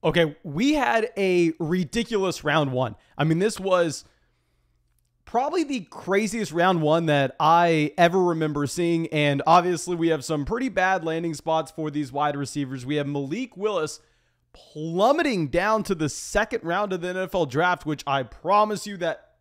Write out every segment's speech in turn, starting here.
Okay, we had a ridiculous round one. I mean, this was probably the craziest round one that I ever remember seeing. And obviously, we have some pretty bad landing spots for these wide receivers. We have Malik Willis plummeting down to the second round of the NFL draft, which I promise you that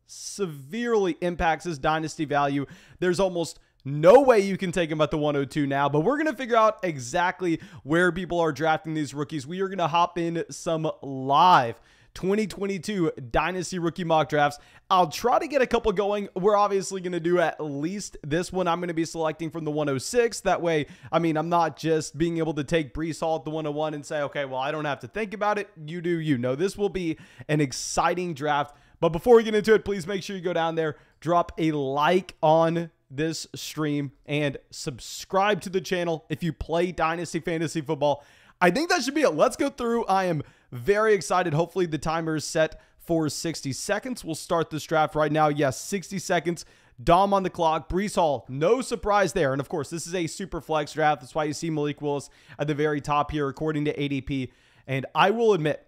severely impacts his dynasty value. There's almost no way you can take him at the 102 now, but we're going to figure out exactly where people are drafting these rookies. We are going to hop in some live 2022 Dynasty rookie mock drafts. I'll try to get a couple going. We're obviously going to do at least this one. I'm going to be selecting from the 106. That way, I mean, I'm not just being able to take Breece Hall at the 101 and say, okay, well, I don't have to think about it. You do you. No, this will be an exciting draft. But before we get into it, please make sure you go down there, drop a like on this stream, and subscribe to the channel if you play Dynasty Fantasy Football. I think that should be it. Let's go through. I am very excited. Hopefully the timer is set for 60 seconds. We'll start this draft right now. Yes, 60 seconds. Dom on the clock. Breece Hall, no surprise there. And of course, this is a super flex draft. That's why you see Malik Willis at the very top here, according to ADP. And I will admit,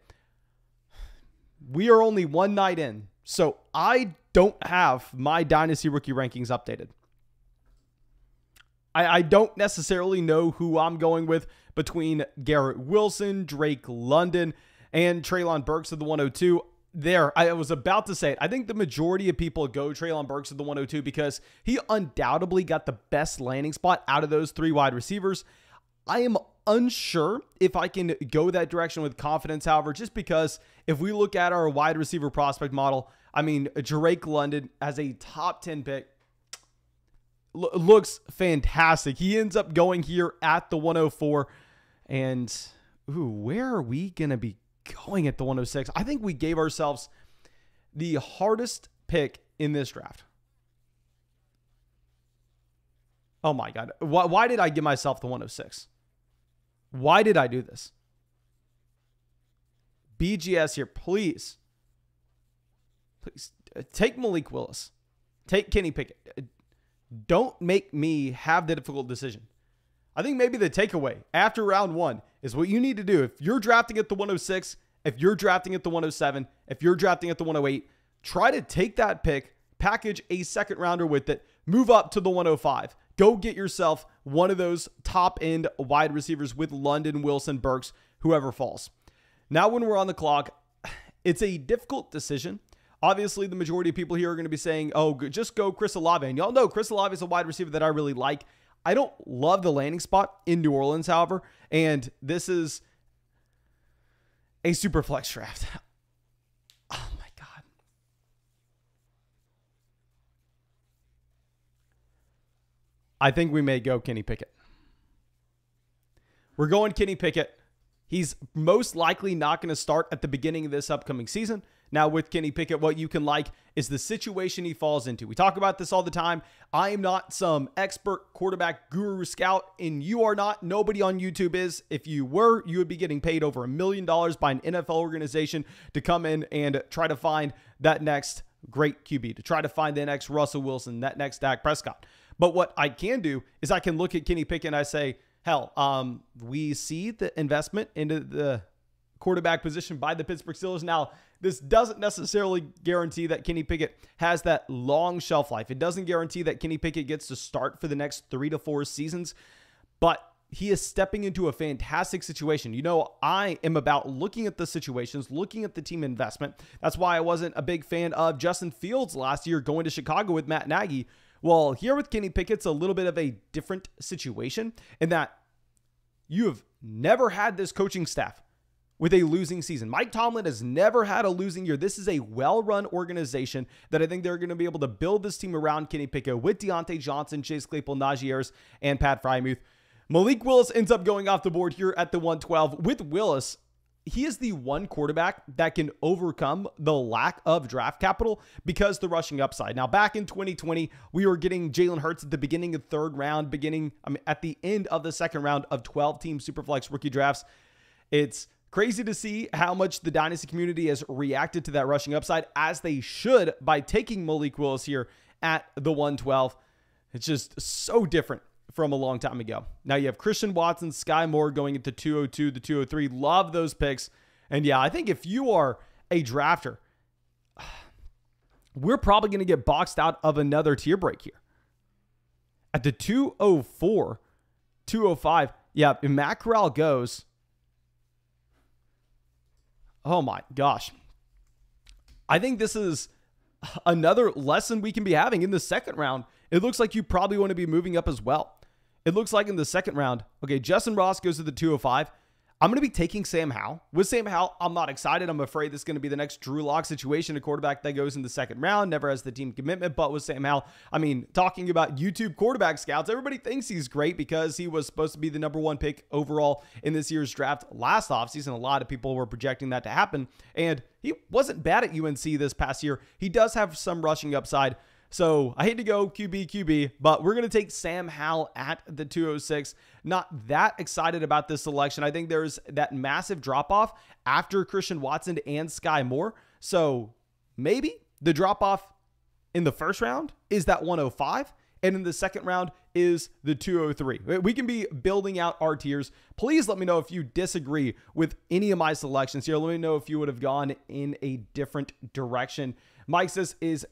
we are only one night in, so I don't have my Dynasty rookie rankings updated. I don't necessarily know who I'm going with between Garrett Wilson, Drake London, and Treylon Burks at the 102. There, I was about to say it. I think the majority of people go Treylon Burks at the 102 because he undoubtedly got the best landing spot out of those three wide receivers. I am unsure if I can go that direction with confidence, however, just because if we look at our wide receiver prospect model, I mean, Drake London as a top 10 pick looks fantastic. He ends up going here at the 104. And where are we going to be going at the 106? I think we gave ourselves the hardest pick in this draft. Oh my God. Why did I give myself the 106? Why did I do this? BGS here, please. Please take Malik Willis. Take Kenny Pickett. Don't make me have the difficult decision. I think maybe the takeaway after round one is what you need to do. If you're drafting at the 106, if you're drafting at the 107, if you're drafting at the 108, try to take that pick, package a second rounder with it, move up to the 105. Go get yourself one of those top end wide receivers with London, Wilson, Burks, whoever falls. Now, when we're on the clock, it's a difficult decision. Obviously, the majority of people here are going to be saying, oh, just go Chris Olave. And y'all know Chris Olave is a wide receiver that I really like. I don't love the landing spot in New Orleans, however, and this is a super flex draft. Oh my God. I think we may go Kenny Pickett. We're going Kenny Pickett. He's most likely not going to start at the beginning of this upcoming season. Now, with Kenny Pickett, what you can like is the situation he falls into. We talk about this all the time. I am not some expert quarterback guru scout, and you are not. Nobody on YouTube is. If you were, you would be getting paid over $1 million by an NFL organization to come in and try to find that next great QB, to try to find the next Russell Wilson, that next Dak Prescott. But what I can do is I can look at Kenny Pickett and I say, hell, we see the investment into the quarterback position by the Pittsburgh Steelers. Now, this doesn't necessarily guarantee that Kenny Pickett has that long shelf life. It doesn't guarantee that Kenny Pickett gets to start for the next 3 to 4 seasons, but he is stepping into a fantastic situation. You know, I am about looking at the situations, looking at the team investment. That's why I wasn't a big fan of Justin Fields last year going to Chicago with Matt Nagy. Well, here with Kenny Pickett, it's a little bit of a different situation in that you have never had this coaching staff with a losing season. Mike Tomlin has never had a losing year. This is a well-run organization that I think they're going to be able to build this team around Kenny Pickett with Deontay Johnson, Chase Claypool, Najee Harris, and Pat Freiermuth. Malik Willis ends up going off the board here at the 112. With Willis, he is the one quarterback that can overcome the lack of draft capital because the rushing upside. Now, back in 2020, we were getting Jalen Hurts at the beginning of third round, at the end of the second round of 12-team Superflex rookie drafts. It's crazy to see how much the Dynasty community has reacted to that rushing upside, as they should, by taking Malik Willis here at the 112. It's just so different from a long time ago. Now you have Christian Watson, Sky Moore going into 202, the 203. Love those picks. And yeah, I think if you are a drafter, we're probably going to get boxed out of another tier break here. At the 204, 205, yeah, if Matt Corral goes, oh my gosh. I think this is another lesson we can be having in the second round. It looks like you probably want to be moving up as well. It looks like in the second round, okay, Justin Ross goes to the 205. I'm going to be taking Sam Howell. With Sam Howell, I'm not excited. I'm afraid this is going to be the next Drew Lock situation, a quarterback that goes in the second round, never has the team commitment. But with Sam Howell, I mean, talking about YouTube quarterback scouts, everybody thinks he's great because he was supposed to be the #1 pick overall in this year's draft last offseason. A lot of people were projecting that to happen, and he wasn't bad at UNC this past year. He does have some rushing upside. So I hate to go QB, but we're going to take Sam Howell at the 206. Not that excited about this selection. I think there's that massive drop-off after Christian Watson and Sky Moore. So maybe the drop-off in the first round is that 105, and in the second round is the 203. We can be building out our tiers. Please let me know if you disagree with any of my selections here. Let me know if you would have gone in a different direction. Mike says, is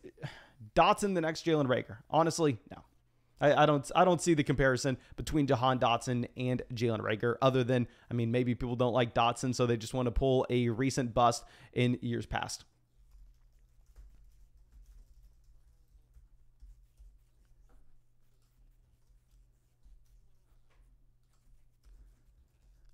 Dotson the next Jalen Reagor? Honestly, no. I don't see the comparison between Jahan Dotson and Jalen Reagor, other than, I mean, maybe people don't like Dotson, so they just want to pull a recent bust in years past.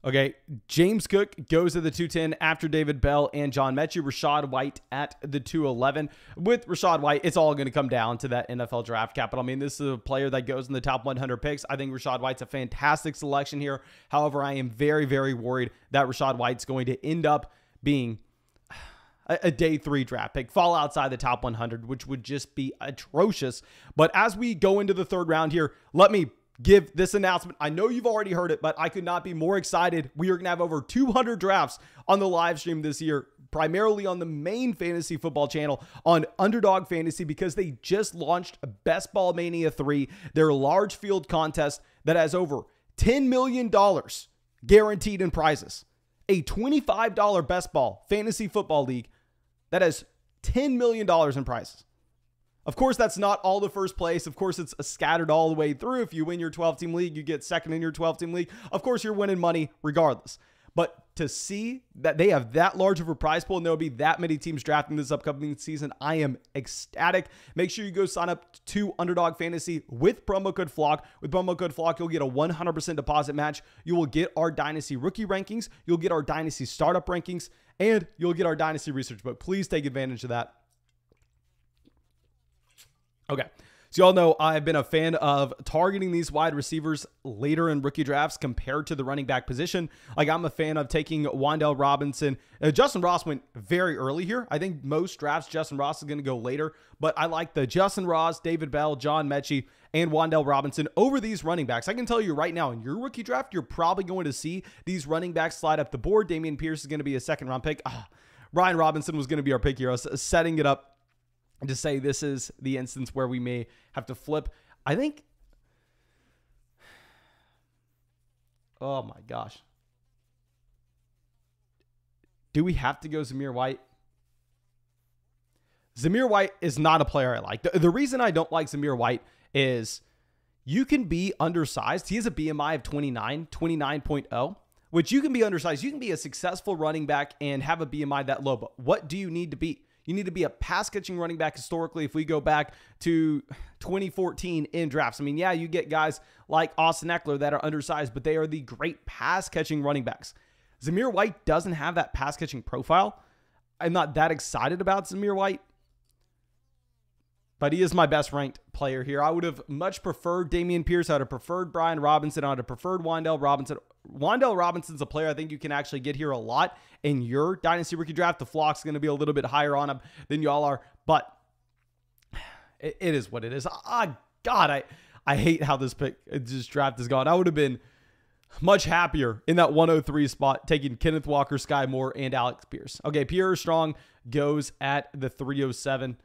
Okay, James Cook goes to the 210 after David Bell and John Mechie. Rachaad White at the 211. With Rachaad White, it's all going to come down to that NFL draft capital. I mean, this is a player that goes in the top 100 picks. I think Rachaad White's a fantastic selection here. However, I am very, very worried that Rachaad White's going to end up being a day 3 draft pick, fall outside the top 100, which would just be atrocious. But as we go into the third round here, let me give this announcement. I know you've already heard it, but I could not be more excited. We are going to have over 200 drafts on the live stream this year, primarily on the main fantasy football channel on Underdog Fantasy, because they just launched Best Ball Mania 3, their large field contest that has over $10 million guaranteed in prizes. A $25 best ball fantasy football league that has $10 million in prizes. Of course, that's not all the first place. Of course, it's scattered all the way through. If you win your 12-team league, you get second in your 12-team league. Of course, you're winning money regardless. But to see that they have that large of a prize pool and there'll be that many teams drafting this upcoming season, I am ecstatic. Make sure you go sign up to Underdog Fantasy with promo code FLOCK. With promo code FLOCK, you'll get a 100% deposit match. You will get our Dynasty rookie rankings. You'll get our Dynasty startup rankings. And you'll get our Dynasty research book. Please take advantage of that. Okay, so y'all know I've been a fan of targeting these wide receivers later in rookie drafts compared to the running back position. Like, I'm a fan of taking Wan'Dale Robinson. Justin Ross went very early here. I think most drafts, Justin Ross is going to go later, but I like the Justin Ross, David Bell, John Mechie, and Wan'Dale Robinson over these running backs. I can tell you right now, in your rookie draft, you're probably going to see these running backs slide up the board. Damian Pierce is going to be a second-round pick. Ryan Robinson was going to be our pick here. I was setting it up to say this is the instance where we may have to flip. I think, oh my gosh. Do we have to go Zamir White? Zamir White is not a player I like. The reason I don't like Zamir White is you can be undersized. He has a BMI of 29.0, which you can be undersized. You can be a successful running back and have a BMI that low, but what do you need to be? You need to be a pass-catching running back historically if we go back to 2014 in drafts. I mean, yeah, you get guys like Austin Eckler that are undersized, but they are the great pass-catching running backs. Zamir White doesn't have that pass-catching profile. I'm not that excited about Zamir White, but he is my best ranked player here. I would have much preferred Damian Pierce. I would have preferred Brian Robinson. I would have preferred Wan'Dale Robinson. Wan'Dale Robinson's a player I think you can actually get here a lot in your Dynasty rookie draft. The flock's going to be a little bit higher on him than y'all are, but it is what it is. God, I hate how this draft has gone. I would have been much happier in that 103 spot, taking Kenneth Walker, Sky Moore, and Alec Pierce. Okay, Pierre Strong goes at the 307.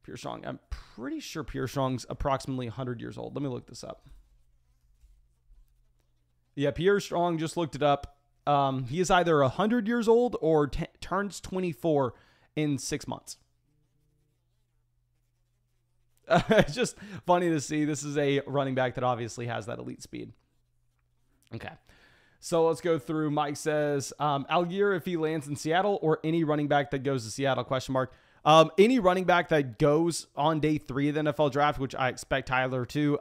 Pierre Strong, I'm pretty sure Pierre Strong's approximately 100 years old. Let me look this up. Yeah, Pierre Strong, just looked it up. He is either 100 years old or turns 24 in 6 months. It's just funny to see. This is a running back that obviously has that elite speed. Okay. So let's go through. Mike says, Algier if he lands in Seattle, or any running back that goes to Seattle, question mark. Any running back that goes on day 3 of the NFL draft, which I expect Tyler to.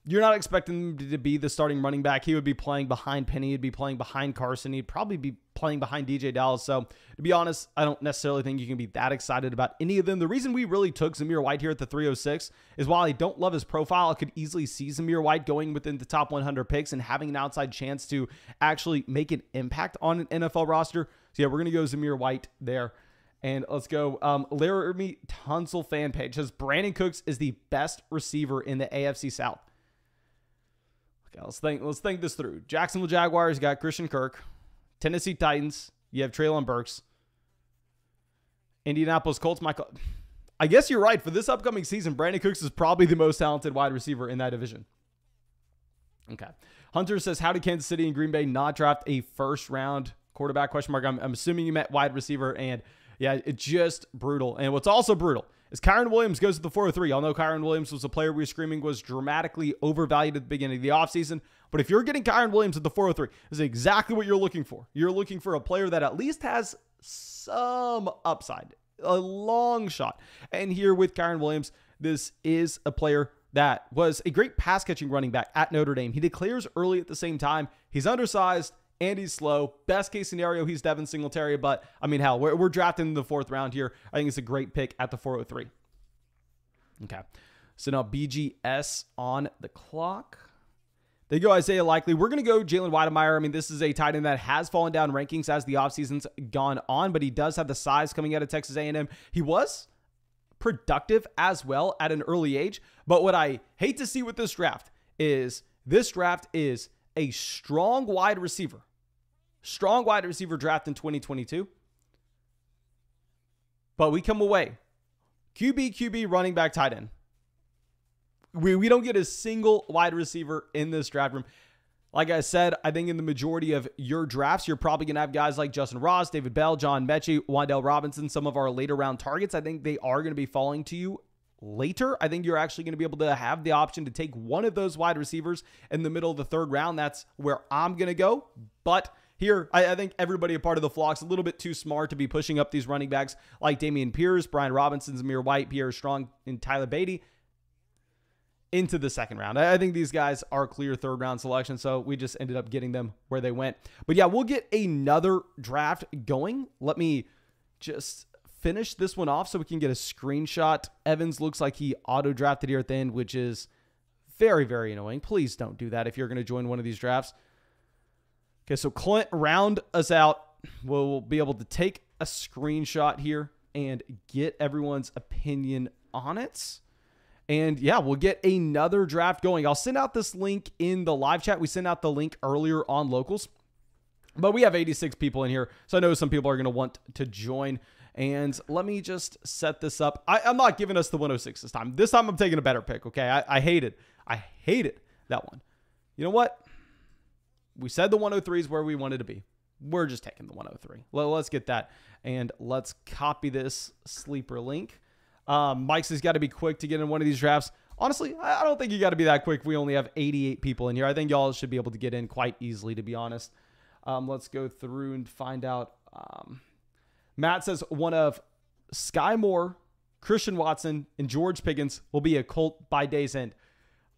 You're not expecting him to be the starting running back. He would be playing behind Penny. He'd be playing behind Carson. He'd probably be playing behind DJ Dallas. So to be honest, I don't necessarily think you can be that excited about any of them. The reason we really took Zamir White here at the 306 is while I don't love his profile, I could easily see Zamir White going within the top 100 picks and having an outside chance to actually make an impact on an NFL roster. So yeah, we're going to go Zamir White there. And let's go. Laramie Tunsil fan page says Brandon Cooks is the best receiver in the AFC South. Okay, let's think this through. Jacksonville Jaguars, you got Christian Kirk. Tennessee Titans, you have Treylon Burks. Indianapolis Colts, Michael. I guess you're right. For this upcoming season, Brandon Cooks is probably the most talented wide receiver in that division. Okay. Hunter says, how did Kansas City and Green Bay not draft a first-round quarterback? Question mark. I'm assuming you meant wide receiver, and yeah, it's just brutal. And what's also brutal is Kyron Williams goes to the 403. Y'all know Kyron Williams was a player we were screaming was dramatically overvalued at the beginning of the offseason. But if you're getting Kyron Williams at the 403, this is exactly what you're looking for. You're looking for a player that at least has some upside, a long shot. And here with Kyron Williams, this is a player that was a great pass-catching running back at Notre Dame. He declares early at the same time. He's undersized and he's slow. Best case scenario, he's Devin Singletary. But, I mean, hell, we're drafting in the 4th round here. I think it's a great pick at the 403. Okay. So now BGS on the clock. They go Isaiah Likely. We're going to go Jalen Weidemeyer. I mean, this is a tight end that has fallen down rankings as the offseason's gone on, but he does have the size coming out of Texas A&M. He was productive as well at an early age. But what I hate to see with this draft is a strong wide receiver draft in 2022. But we come away. QB, running back, tight end. We don't get a single wide receiver in this draft room. Like I said, I think in the majority of your drafts, you're probably going to have guys like Justin Ross, David Bell, John Mechie, Wan'Dale Robinson, some of our later round targets. I think they are going to be falling to you later. I think you're actually going to be able to have the option to take one of those wide receivers in the middle of the 3rd round. That's where I'm going to go. But here, I think everybody a part of the flock's a little bit too smart to be pushing up these running backs like Damian Pierce, Brian Robinson, Zamir White, Pierre Strong, and Tyler Beatty into the 2nd round. I think these guys are clear 3rd round selection, so we just ended up getting them where they went. But yeah, we'll get another draft going. Let me just finish this one off so we can get a screenshot. Evans looks like he auto-drafted here at the end, which is very, very annoying. Please don't do that if you're going to join one of these drafts. Okay, so Clint, round us out. We'll be able to take a screenshot here and get everyone's opinion on it. And yeah, we'll get another draft going. I'll send out this link in the live chat. We sent out the link earlier on Locals, but we have 86 people in here. So I know some people are going to want to join. And let me just set this up. I'm not giving us the 106 this time. This time I'm taking a better pick, okay? I hate it. I hated that one. You know what? We said the 103 is where we wanted to be. We're just taking the 103. Let's get that. And let's copy this sleeper link. Mike says got to be quick to get in one of these drafts. Honestly, I don't think you got to be that quick. We only have 88 people in here. I think y'all should be able to get in quite easily, to be honest. Let's go through and find out. Matt says one of Sky Moore, Christian Watson, and George Pickens will be a Colt by day's end.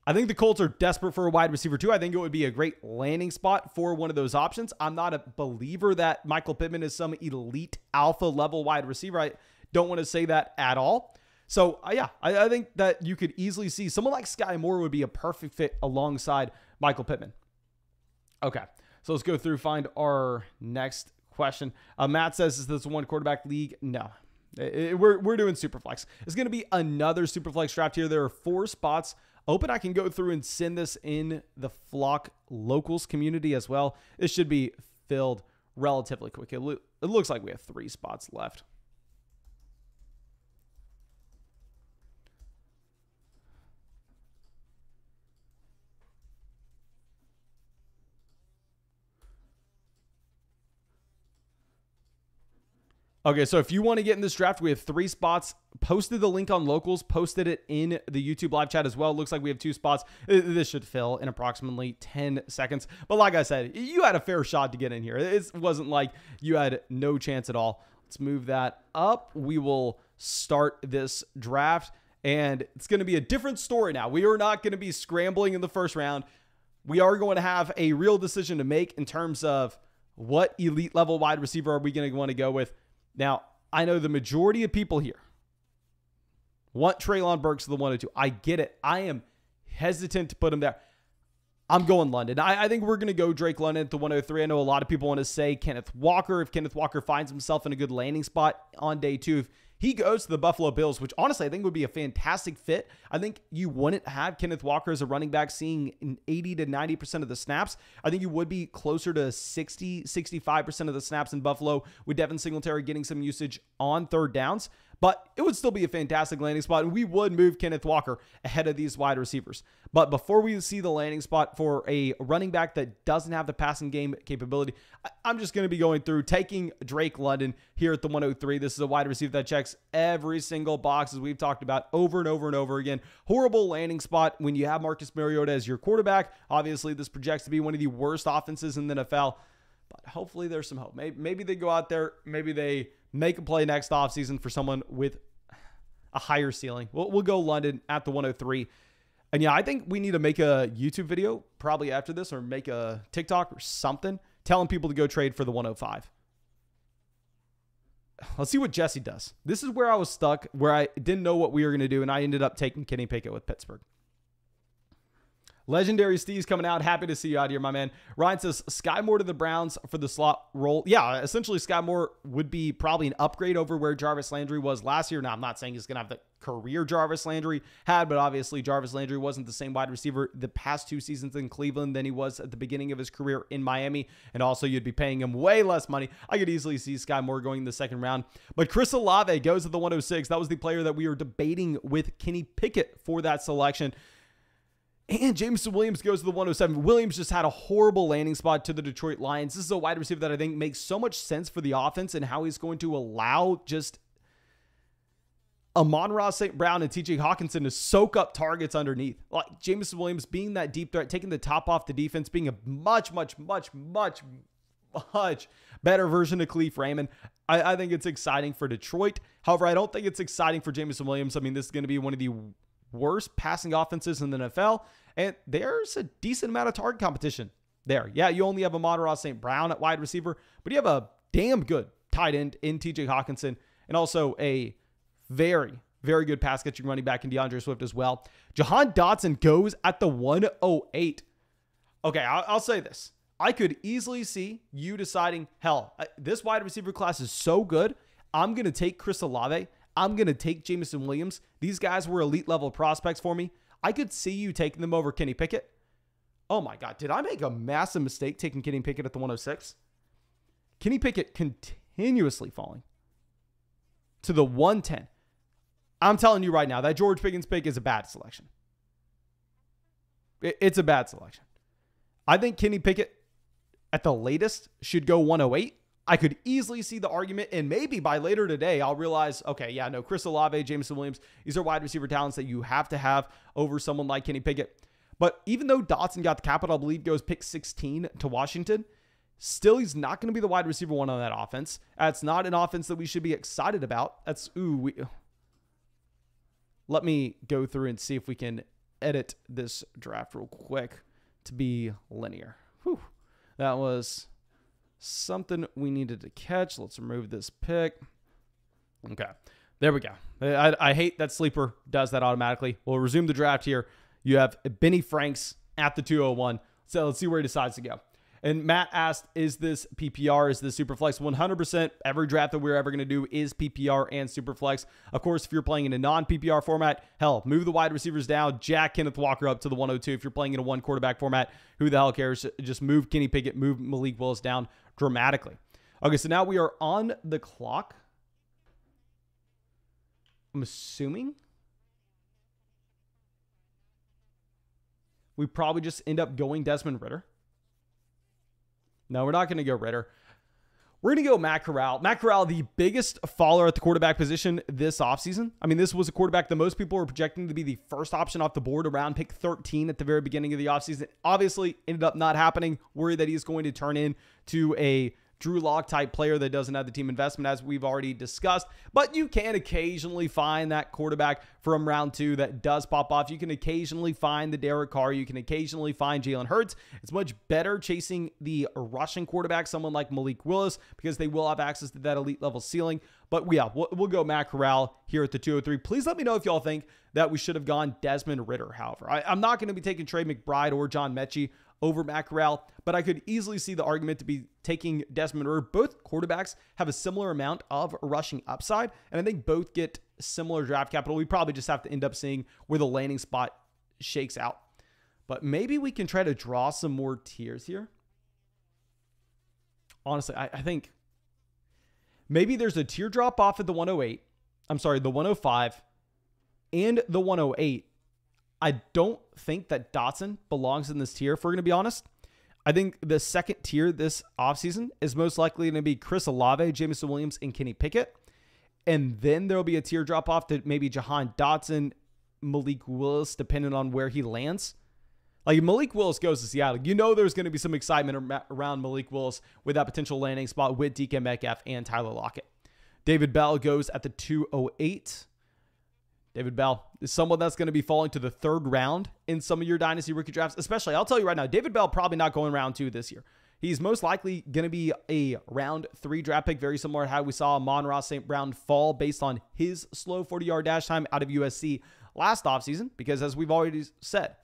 I think the Colts are desperate for a wide receiver too. I think it would be a great landing spot for one of those options. I'm not a believer that Michael Pittman is some elite alpha level wide receiver. I don't want to say that at all. So yeah, I think that you could easily see someone like Sky Moore would be a perfect fit alongside Michael Pittman. Okay, so let's go through, find our next question. Matt says, is this a 1 quarterback league? No. We're doing Superflex. It's going to be another Superflex draft here. There are 4 spots open. I can go through and send this in the Flock Locals community as well. This should be filled relatively quick. It looks like we have 3 spots left. Okay, so if you want to get in this draft, we have 3 spots. Posted the link on Locals, posted it in the YouTube live chat as well. Looks like we have 2 spots. This should fill in approximately 10 seconds. But like I said, you had a fair shot to get in here. It wasn't like you had no chance at all. Let's move that up. We will start this draft, and it's going to be a different story now. We are not going to be scrambling in the first round. We are going to have a real decision to make in terms of what elite level wide receiver are we going to want to go with. Now, I know the majority of people here want Treylon Burks to the 102. I get it. I am hesitant to put him there. I'm going London. I think we're going to go Drake London at the 103. I know a lot of people want to say Kenneth Walker. If Kenneth Walker finds himself in a good landing spot on day 2, if he goes to the Buffalo Bills, which honestly I think would be a fantastic fit. I think you wouldn't have Kenneth Walker as a running back seeing 80 to 90% of the snaps. I think you would be closer to 60, 65% of the snaps in Buffalo with Devin Singletary getting some usage on third downs. But it would still be a fantastic landing spot, and we would move Kenneth Walker ahead of these wide receivers. But before we see the landing spot for a running back that doesn't have the passing game capability, I'm just going to be going through taking Drake London here at the 103. This is a wide receiver that checks every single box, as we've talked about over and over and over again. Horrible landing spot when you have Marcus Mariota as your quarterback. Obviously, this projects to be one of the worst offenses in the NFL. But hopefully there's some hope. Maybe they go out there. Maybe they make a play next offseason for someone with a higher ceiling. We'll go London at the 103. And yeah, I think we need to make a YouTube video probably after this, or make a TikTok or something telling people to go trade for the 105. Let's see what Jesse does. This is where I was stuck, where I didn't know what we were going to do, and I ended up taking Kenny Pickett with Pittsburgh. Legendary Steve's coming out. Happy to see you out here, my man. Ryan says, Sky Moore to the Browns for the slot role. Yeah, essentially Sky Moore would be probably an upgrade over where Jarvis Landry was last year. Now, I'm not saying he's going to have the career Jarvis Landry had, but obviously Jarvis Landry wasn't the same wide receiver the past 2 seasons in Cleveland than he was at the beginning of his career in Miami. And also you'd be paying him way less money. I could easily see Sky Moore going in the 2nd round. But Chris Olave goes to the 106. That was the player that we were debating with Kenny Pickett for that selection. And Jameson Williams goes to the 107. Williams just had a horrible landing spot to the Detroit Lions. This is a wide receiver that I think makes so much sense for the offense and how he's going to allow just Amon-Ra St. Brown and TJ Hawkinson to soak up targets underneath. Like Jameson Williams being that deep threat, taking the top off the defense, being a much better version of Khalif Raymond. I think it's exciting for Detroit. However, I don't think it's exciting for Jameson Williams. I mean, this is going to be one of the worst passing offenses in the NFL, and there's a decent amount of target competition there. Yeah, you only have Amon-Ra St. Brown at wide receiver, but you have a damn good tight end in TJ Hawkinson, and also a very, very good pass catching running back in DeAndre Swift as well. Jahan Dotson goes at the 108. Okay, I'll say this. I could easily see you deciding, hell, this wide receiver class is so good, I'm going to take Chris Olave. I'm going to take Jameson Williams. These guys were elite level prospects for me. I could see you taking them over Kenny Pickett. Oh my God. Did I make a massive mistake taking Kenny Pickett at the 106? Kenny Pickett continuously falling to the 110. I'm telling you right now, that George Pickens pick is a bad selection. It's a bad selection. I think Kenny Pickett at the latest should go 108. I could easily see the argument, and maybe by later today, I'll realize, okay, yeah, no, Chris Olave, Jameson Williams, these are wide receiver talents that you have to have over someone like Kenny Pickett. But even though Dotson got the capital, I believe goes pick 16 to Washington, still he's not going to be the wide receiver one on that offense. That's not an offense that we should be excited about. Let me go through and see if we can edit this draft real quick to be linear. Whew. That was something we needed to catch. Let's remove this pick. Okay, there we go. I hate that Sleeper does that automatically. We'll resume the draft here. You have Benny Franks at the 201. So let's see where he decides to go. And Matt asked, is this PPR? Is this Superflex? 100%. Every draft that we're ever going to do is PPR and Superflex. Of course, if you're playing in a non-PPR format, hell, move the wide receivers down. Jack Kenneth Walker up to the 102. If you're playing in a one quarterback format, who the hell cares? Just move Kenny Pickett, move Malik Willis down dramatically. Okay, so now we are on the clock. I'm assuming we probably just end up going Desmond Ridder. No, we're not going to go Ridder. We're going to go Matt Corral. Matt Corral, the biggest faller at the quarterback position this offseason. I mean, this was a quarterback that most people were projecting to be the first option off the board around pick 13 at the very beginning of the offseason. Obviously, ended up not happening. Worried that he's going to turn into a Drew Lock type player that doesn't have the team investment, as we've already discussed. But you can occasionally find that quarterback from round 2 that does pop off. You can occasionally find the Derek Carr. You can occasionally find Jalen Hurts. It's much better chasing the rushing quarterback, someone like Malik Willis, because they will have access to that elite level ceiling. But yeah, we'll go Matt Corral here at the 203. Please let me know if y'all think that we should have gone Desmond Ridder. However, I'm not going to be taking Trey McBride or John Mechie over Matt Corral, but I could easily see the argument to be taking Desmond Ridder. Both quarterbacks have a similar amount of rushing upside, and I think both get similar draft capital. We probably just have to end up seeing where the landing spot shakes out. But maybe we can try to draw some more tiers here. Honestly, I think maybe there's a tier drop off at the 108. I'm sorry, the 105 and the 108. I don't think that Dotson belongs in this tier, if we're going to be honest. I think the second tier this offseason is most likely going to be Chris Olave, Jameson Williams, and Kenny Pickett. And then there'll be a tier drop off to maybe Jahan Dotson, Malik Willis, depending on where he lands. Like, if Malik Willis goes to Seattle, you know there's going to be some excitement around Malik Willis with that potential landing spot with DK Metcalf and Tyler Lockett. David Bell goes at the 208. David Bell is someone that's going to be falling to the 3rd round in some of your dynasty rookie drafts. Especially, I'll tell you right now, David Bell probably not going round 2 this year. He's most likely going to be a round 3 draft pick, very similar to how we saw Amon-Ra St. Brown fall based on his slow 40-yard dash time out of USC last offseason. Because as we've already said,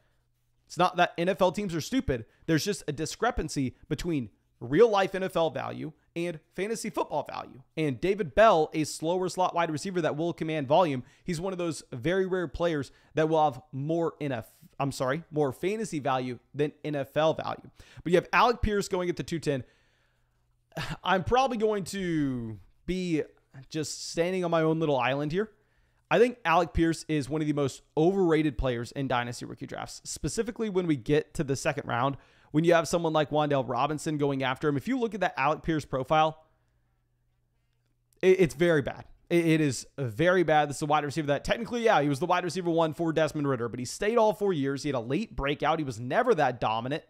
it's not that NFL teams are stupid. There's just a discrepancy between real-life NFL value and fantasy football value. And David Bell, a slower slot wide receiver that will command volume, he's one of those very rare players that will have more fantasy value than NFL value. But you have Alec Pierce going at the 210. I'm probably going to be just standing on my own little island here. I think Alec Pierce is one of the most overrated players in dynasty rookie drafts, specifically when we get to the 2nd round. When you have someone like Wan'Dale Robinson going after him, if you look at that Alec Pierce profile, it's very bad. It is very bad. This is a wide receiver that technically, yeah, he was the wide receiver 1 for Desmond Ridder, but he stayed all 4 years. He had a late breakout. He was never that dominant.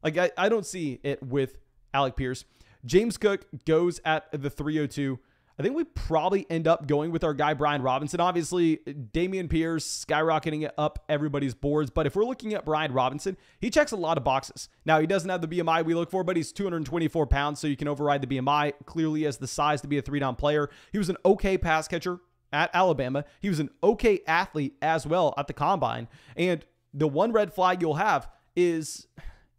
Like, I don't see it with Alec Pierce. James Cook goes at the 302. I think we probably end up going with our guy, Brian Robinson. Obviously, Damian Pierce skyrocketing up everybody's boards. But if we're looking at Brian Robinson, he checks a lot of boxes. Now, he doesn't have the BMI we look for, but he's 224 pounds, so you can override the BMI. Clearly has the size to be a 3-down player. He was an okay pass catcher at Alabama. He was an okay athlete as well at the combine. And the one red flag you'll have is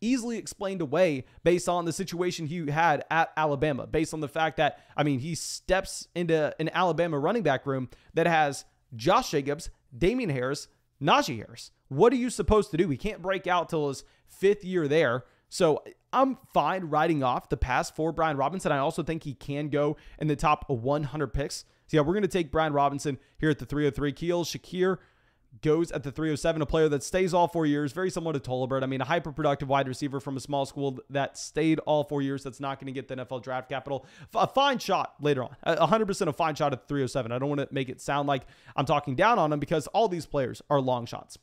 easily explained away based on the situation he had at Alabama, based on the fact that, I mean, he steps into an Alabama running back room that has Josh Jacobs, Damian Harris, Najee Harris. What are you supposed to do? He can't break out till his 5th year there. So I'm fine writing off the pass for Brian Robinson. I also think he can go in the top 100 picks. So yeah, we're going to take Brian Robinson here at the 303. Keel Shakir goes at the 307, a player that stays all 4 years, very similar to Tolbert. I mean, a hyper-productive wide receiver from a small school that stayed all 4 years. That's not going to get the NFL draft capital. A fine shot later on, 100% a fine shot at the 307. I don't want to make it sound like I'm talking down on him because all these players are long shots.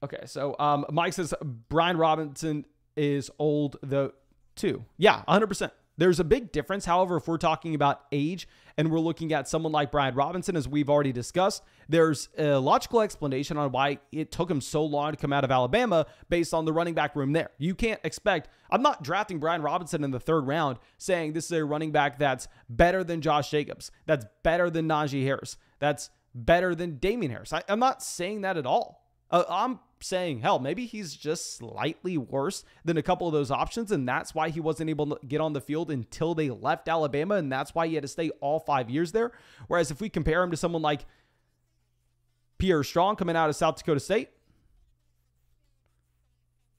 Okay, so Mike says Brian Robinson is old, though, too. Yeah, 100%. There's a big difference. However, if we're talking about age and we're looking at someone like Brian Robinson, as we've already discussed, there's a logical explanation on why it took him so long to come out of Alabama based on the running back room there. You can't expect, I'm not drafting Brian Robinson in the 3rd round saying this is a running back that's better than Josh Jacobs, that's better than Najee Harris, that's better than Damian Harris. I'm not saying that at all. I'm saying, hell, maybe he's just slightly worse than a couple of those options, and that's why he wasn't able to get on the field until they left Alabama, and that's why he had to stay all 5 years there. Whereas if we compare him to someone like Pierre Strong coming out of South Dakota State,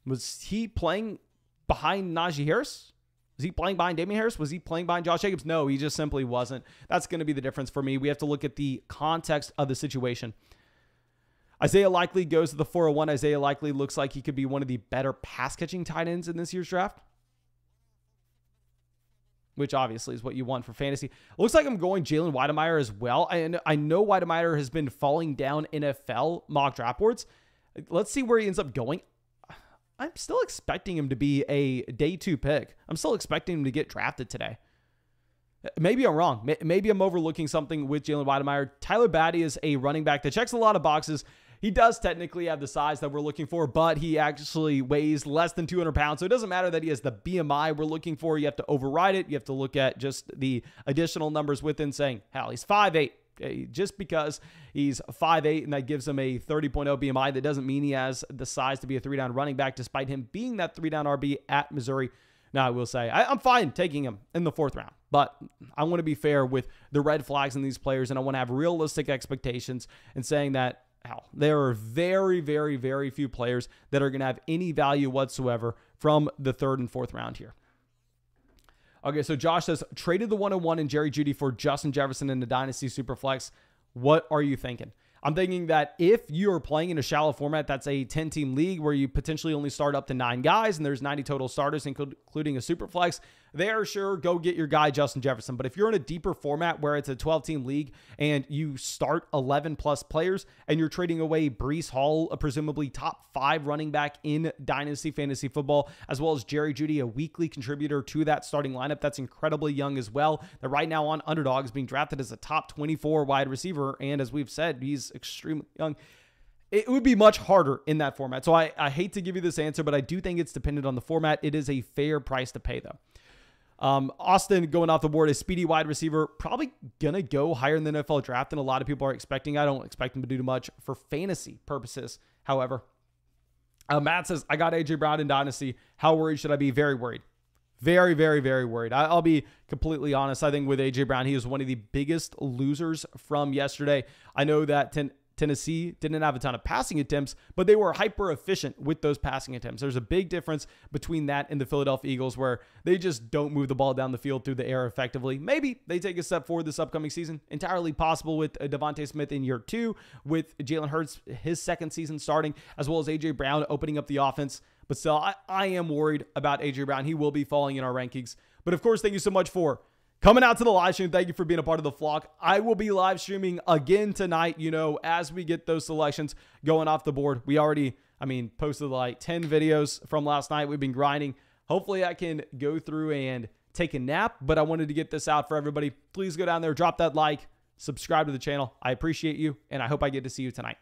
was he playing behind Najee Harris? Was he playing behind Damian Harris? Was he playing behind Josh Jacobs? No, he just simply wasn't. That's going to be the difference for me. We have to look at the context of the situation. Isaiah Likely goes to the 401. Isaiah Likely looks like he could be one of the better pass-catching tight ends in this year's draft. which obviously is what you want for fantasy. Looks like I'm going Jalen Weidemeyer as well. I know Weidemeyer has been falling down NFL mock draft boards. Let's see where he ends up going. I'm still expecting him to be a day 2 pick. I'm still expecting him to get drafted today. Maybe I'm wrong. Maybe I'm overlooking something with Jalen Weidemeyer. Tyler Batty is a running back that checks a lot of boxes. He does technically have the size that we're looking for, but he actually weighs less than 200 pounds. So it doesn't matter that he has the BMI we're looking for. You have to override it. You have to look at just the additional numbers within saying, hell, he's 5'8". Just because he's 5'8" and that gives him a 30.0 BMI, that doesn't mean he has the size to be a 3-down running back, despite him being that 3-down RB at Missouri. Now, I will say, I'm fine taking him in the 4th round, but I want to be fair with the red flags in these players, and I want to have realistic expectations and saying that, hell, there are very, very, very few players that are going to have any value whatsoever from the 3rd and 4th round here. Okay, so Josh says, traded the 101 and Jerry Jeudy for Justin Jefferson in the Dynasty Superflex. What are you thinking? I'm thinking that if you're playing in a shallow format, that's a 10-team league where you potentially only start up to 9 guys and there's 90 total starters, including a Superflex, there, sure, go get your guy, Justin Jefferson. But if you're in a deeper format where it's a 12-team league and you start 11-plus players and you're trading away Breece Hall, a presumably top 5 running back in Dynasty Fantasy Football, as well as Jerry Jeudy, a weekly contributor to that starting lineup that's incredibly young as well, that right now on Underdog is being drafted as a top 24 wide receiver, and as we've said, he's extremely young. It would be much harder in that format. So I hate to give you this answer, but I do think it's dependent on the format. It is a fair price to pay, though. Austin going off the board, a speedy wide receiver, probably going to go higher in the NFL draft than a lot of people are expecting. I don't expect him to do much for fantasy purposes, however. Matt says, I got A.J. Brown in Dynasty. How worried should I be? Very worried. Very, very, very worried. I'll be completely honest. I think with A.J. Brown, he was one of the biggest losers from yesterday. I know that Tennessee didn't have a ton of passing attempts, but they were hyper efficient with those passing attempts. There's a big difference between that and the Philadelphia Eagles, where they just don't move the ball down the field through the air effectively. Maybe they take a step forward this upcoming season. Entirely possible with Devontae Smith in year 2, with Jalen Hurts, his 2nd season starting, as well as A.J. Brown opening up the offense. But still, I am worried about A.J. Brown. He will be falling in our rankings. But of course, thank you so much for coming out to the live stream. Thank you for being a part of the flock. I will be live streaming again tonight, as we get those selections going off the board. We already, posted like 10 videos from last night. We've been grinding. Hopefully I can go through and take a nap, but I wanted to get this out for everybody. Please go down there, drop that like, subscribe to the channel. I appreciate you, and I hope I get to see you tonight.